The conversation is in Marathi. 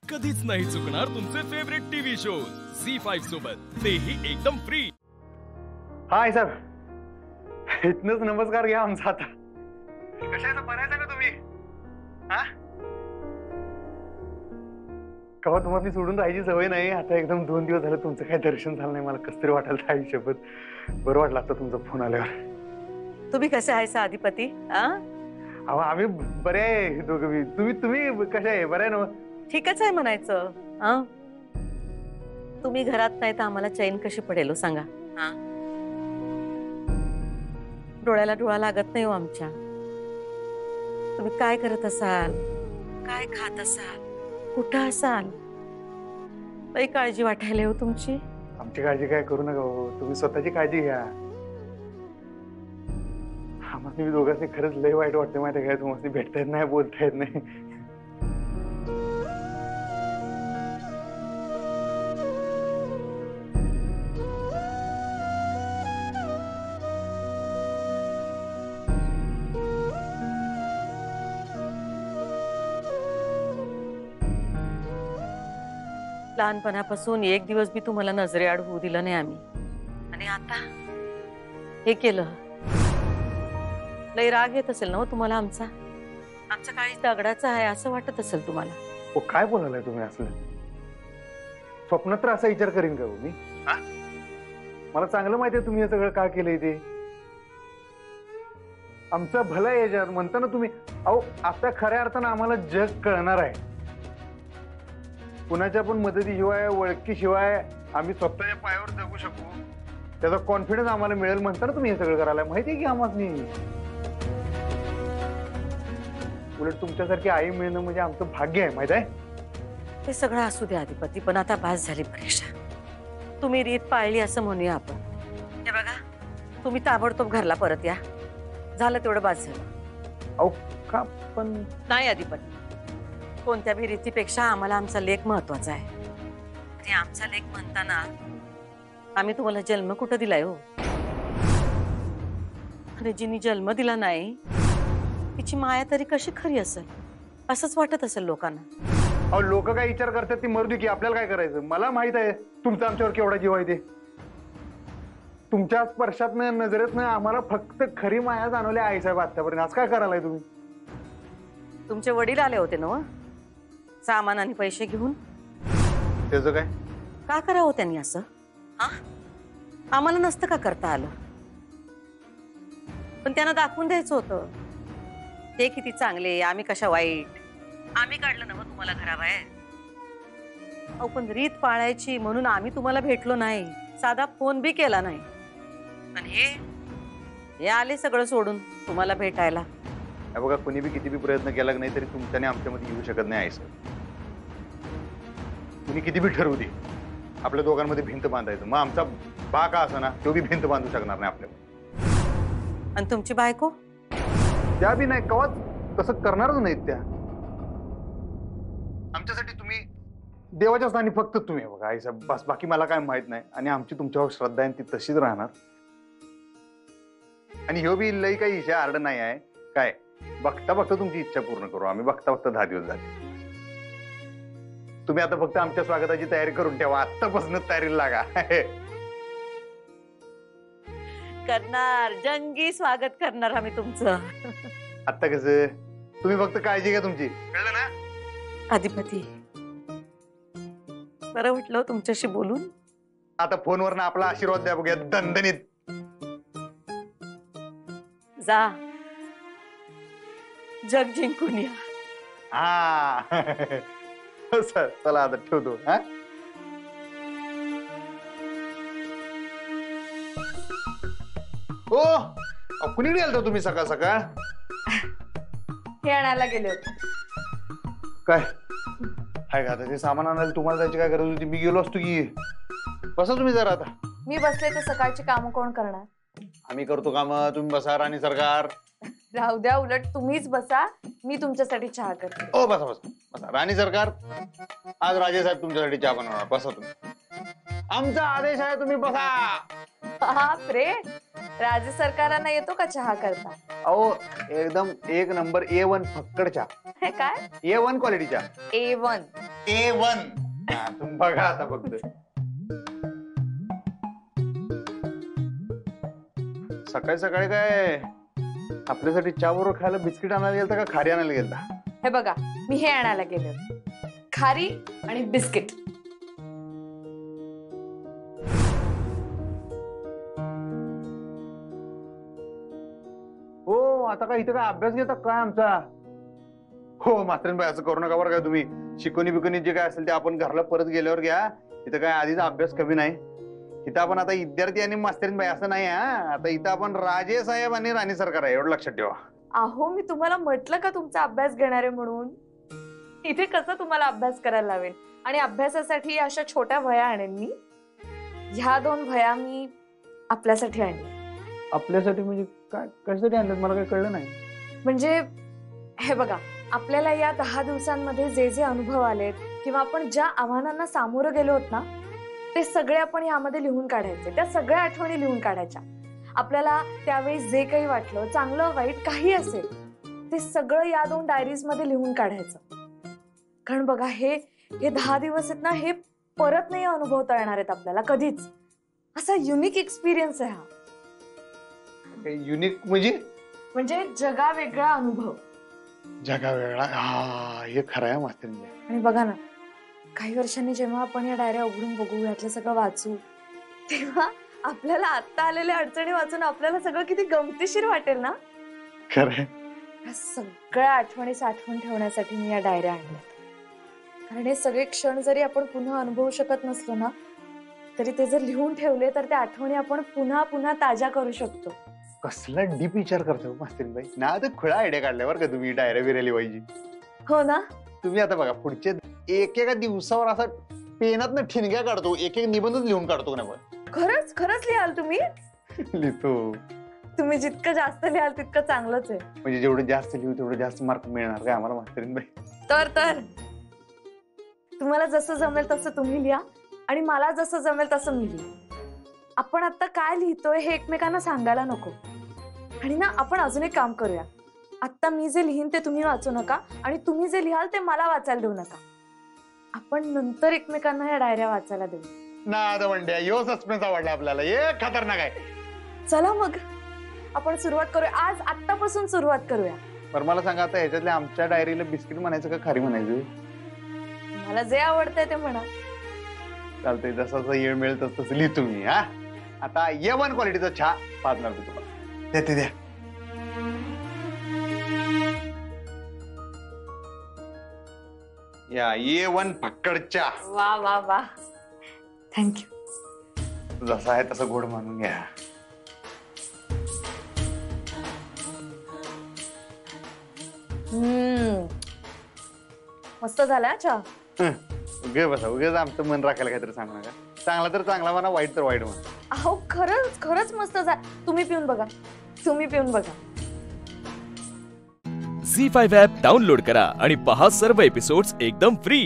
कधीच नाही चुकणार तुमचे फेवरेट टीव्ही शोज झी5 सोबत, तेही एकदम फ्री। हाय सर, इथनच नमस्कार घ्या आमचा आता। कशाचं बरायचं का तुम्ही? हा कवा तुम्हाला सोडून राहायची सवय नाही, आता एकदम 2 दिवस झाले तुमचं काही दर्शन झालं नाही, मला कसं तरी वाटायला आई शपथ। बरं वाटलं आता तुमचा फोन आल्यावर। तुम्ही कसे आहेस अधिपती? अहो आम्ही बरे आहे दोघं। तुम्ही कशा आहे? बरे आहे ना? ठीकच आहे म्हणायचं। तुम्ही घरात नाही तर आम्हाला चैन कशी पडेल हो सांगा? डोळ्याला डोळा लागत नाही हो आमच्या। तुम्ही काय करत असाल, काय खात असाल, कुठं असाल, लई काळजी वाटायला हो तुमची। आमची काळजी काय करू नका हो, तुम्ही स्वतःची काळजी घ्या। आम्हाला तुम्ही दोघांनी खरंच लय वाईट वाटते माहिती आहे का? तुम्हाला भेटता येत नाही, बोलता येत नाही। लहानपणापासून एक दिवस बी तुम्हाला नजरेआड होऊ दिलं नाही आम्ही, आणि आता हे केलं। लई राग येत असेल ना हो तुम्हाला आमचा? आमचा काळी दगडाचा आहे असं वाटत असेल तुम्हाला? हो काय बोलायलाय तुम्ही असलं? स्वप्नात तर असा विचार करीन का हो मी? मला चांगलं माहिती आहे तुम्ही हे सगळं का केलंय ते। आमचं भलं आहे याच्यात म्हणता ना तुम्ही। अहो आता खऱ्या अर्थानं आम्हाला जग कळणार आहे। कुणाच्या पण मदतीशिवाय, ओळखीशिवाय आम्ही स्वतःच्या पायावर जगू शकू, त्याचा कॉन्फिडन्स आम्हाला मिळेल म्हणता ना तुम्ही हे सगळं करायला। माहिती आहे की आम्हाला उलट तुमच्यासारखी आई मिळणं म्हणजे आमचं भाग्य आहे, माहित आहे? ते सगळं असू दे अधिपती, पण आता बास झाली परीक्षा। तुम्ही रीत पाळली असं म्हणूया आपण। हे बघा, तुम्ही ताबडतोब घरला परत या, झालं तेवढं बास झालं। अहो का पण? नाही अधिपती, कोणत्या भी रीतीपेक्षा आम्हाला आमचा लेख महत्वाचा आहे। आणि आमचा लेख म्हणताना आम्ही तुम्हाला जन्म कुठं दिलाय हो? आणि जिनी जन्म दिला नाही तिची माया तरी कशी खरी असेल असंच वाटत असेल लोकांना। अहो लोक काय विचार करतात ती मर्दी की, आपल्याला काय करायचं? मला माहित आहे तुमचा आमच्यावर केवढा जीव आहे ते। तुमच्या स्पर्शातनं, नजरेतनं आम्हाला फक्त खरी माया जाणवली आई साहेब आतापर्यंत। आज काय करायलाय तुम्ही? तुमचे वडील आले होते ना सामान आणि पैसे घेऊन? त्याचं काय? का करावं त्यांनी असं? आम्हाला नसतं का करता आलं? पण त्यांना दाखवून द्यायचं होतं ते किती चांगले, आम्ही कशा वाईट। आम्ही काढलं ना तुम्हाला घराबाहेर। अहो पण रीत पाळायची म्हणून आम्ही तुम्हाला भेटलो नाही, साधा फोन बी केला नाही। पण हे आले सगळं सोडून तुम्हाला भेटायला। बघा, कोणी बी किती बी प्रयत्न केला नाही तरी तुमच्याने आमच्यामध्ये येऊ शकत नाही आई साहेब। तुम्ही किती बी ठरवू दे आपल्या दोघांमध्ये भिंत बांधायचं, मग आमचा बा का असं ना तो बी भिंत बांधू शकणार नाही आपल्याला। आणि तुमची बायको? त्या बी नाही, कवाच तसं करणारच नाहीत त्या। आमच्यासाठी तुम्ही देवाच्या स्थानी फक्त तुम्ही बघा आई साहेब, बस। बाकी मला काय माहित नाही, आणि आमची तुमच्यावर श्रद्धा आहे ती तशीच राहणार। आणि ह्यो बी लई काही इच्छा आरड नाही आहे काय, बघता बघता तुमची इच्छा पूर्ण करू आम्ही। बघता बघता 10 दिवस झाले। तुम्ही आता फक्त आमच्या स्वागताची तयारी करून ठेवा, आत्तापासूनच तयारीला लागा। करणार, जंगी स्वागत करणार आम्ही तुमचं। आता कसं, तुम्ही फक्त काळजी घ्या तुमची, कळलं ना? अधिपती, बरं वाटलं तुमच्याशी बोलून। आता फोनवर ना आपला आशीर्वाद द्या बघूया दणदणीत। जा, जग जिंकून या। सर चला आता ठेवतो। ओ कुणीकडे आलता तुम्ही सकाळ सकाळ? हे आणायला गेले होते। काय हाय का? आता ते सामान आणायला तुम्हाला जायची काय गरज होती? मी गेलो असतो की। बसा तुम्ही जरा आता। मी बसले तर सकाळची कामं कोण करणार? आम्ही करतो काम, तुम्ही बसा राणी सरकार। राहू द्या, उलट तुम्हीच बसा, मी तुमच्यासाठी चहा करते। ओ बसा बसा बसा राणी सरकार, आज राजे साहेब तुमच्यासाठी चहा बनवणार, बसा तुम्ही। आमचा आदेश आहे, तुम्ही बसा। बाप रे, राज्य सरकारांना येतो का चहा करता? अहो एकदम एक नंबर A1 फक्कड चहा, हे काय? A1 क्वालिटीच्या. A1. A1 तुम्ही बघा आता फक्त. सकाळी सकाळी काय आपल्यासाठी चहा बरोबर खायला बिस्किट आणायला गेलता का खारी आणायला गेलता? हे बघा, मी हे आणायला गेले होते, खारी आणि बिस्किट. हो आता काय इथं काय अभ्यास घेता काय आमचा? हो मास्तरीनबाई असं करू नका बरं का तुम्ही. शिकवणी बिकवणी जे काय असेल ते आपण घरला परत गेल्यावर घ्या. इथं काय आधीचा अभ्यास कमी नाही. इथं आपण आता विद्यार्थी आणि मास्तरीनबाई असं नाही. आता इथं आपण राजे साहेब आणि राणी सरकार आहे, एवढं लक्षात ठेवा. अहो मी तुम्हाला म्हटलं का तुमचा अभ्यास घेणार आहे म्हणून. इथे कसं तुम्हाला अभ्यास करायला लावेल, आणि अभ्यासासाठी अशा छोट्या वह्या आणेन मी. ह्या 2 वह्या मी आपल्यासाठी आणल्या. आपल्यासाठी म्हणजे काय, कशासाठी आणलं मला काही कळलं नाही. म्हणजे हे बघा, आपल्याला या 10 दिवसांमध्ये जे जे अनुभव आलेत किंवा आपण ज्या आव्हानांना सामोरं गेलो होत ना, ते सगळे आपण यामध्ये लिहून काढायचे. त्या सगळ्या आठवणी लिहून काढायच्या. आपल्याला त्यावेळी जे काही वाटलं, चांगलं वाईट काही असेल, ते सगळं या 2 डायरीज मध्ये लिहून काढायचं. कारण बघा, हे 10 दिवस आहेत ना, हे परत नाही अनुभवता येणार आहेत आपल्याला कधीच. असा युनिक एक्सपिरियन्स आहे हा. युनिक म्हणजे जगा वेगळा अनुभव. जगा वेगळा, हा हे खरं आहे मास्तरीनबाई. आणि बघा ना, काही वर्षांनी जेव्हा आपण या डायऱ्या उघडून बघू, यातलं सगळं वाचू, तेव्हा आपल्याला आता आलेल्या अडचणी वाचून आपल्याला सगळं किती गमतीशीर वाटेल ना. खरं या सगळ्या आठवणी साठवून ठेवण्यासाठी मी या डायऱ्या आणल्या. कारण हे सगळे क्षण जरी आपण पुन्हा अनुभवू शकत नसलो ना, तरी ते जर लिहून ठेवले तर त्या आठवणी आपण पुन्हा पुन्हा ताज्या करू शकतो. कसला डीप विचार करतो मास्तरीनबाई. ना तर खुळा आयडिया काढल्यावर का तुम्ही डायऱ्या बिऱ्या लिवायची. हो ना. तुम्ही आता बघा पुढच्या एकेका दिवसावर असा पेनात ठिणग्या काढतो, एक निबंधच लिहून काढतो ना. खरंच खरंच लिहाल तुम्ही? लिहितो. तुम्ही जितकं जास्त लिहाल तितकं चांगलंच आहे. म्हणजे जेवढं जास्त लिहू तेवढं जास्त मार्क मिळणार काय आम्हाला मास्तरीनबाई? तर तुम्हाला जसं जमेल तसं तुम्ही लिहा, आणि मला जसं जमेल तसं मी लिहा. आपण आता काय लिहितोय हे एकमेकांना सांगायला नको. आणि ना, आपण अजून एक काम करूया. आता मी जे लिहीन ते तुम्ही वाचू नका, आणि तुम्ही जे लिहाल ते मला वाचायला देऊ नका. आपण नंतर एकमेकांना या डायऱ्या वाचायला देऊ. ना वंड्या, यो सस्पेन्स आवडला आपल्याला. एक खतरनाक आहे. चला मग आपण सुरुवात करूया. आज आत्तापासून सुरुवात करूया. बरं मला सांगा, आता ह्याच्यातल्या आमच्या डायरीला बिस्किट म्हणायचं का खारी म्हणायचं? मला जे आवडतंय ते म्हणा. चालतंय, जसं येळ मिळेल तसं लिहितो मी. हा आता A1 क्वालिटीचा चहा पाजणार मी तुम्हाला. देते द्या. या A1 फक्कड चहा. वा वा वा, थँक्यू. जसं आहे तसं गोड मानून घ्या. मस्त झाला चहा. उगे बसा, उगेच आमचं मन राखायला काहीतरी सांगू नका. चांगला तर चांगला म्हणा, वाईट तर वाईट म्हणा. अहो खरंच खरंच मस्त झाला. तुम्ही पिऊन बघा, तुम्ही पिऊन बघा. झी5 ॲप डाउनलोड करा आणि पहा सर्व एपिसोड्स एकदम फ्री.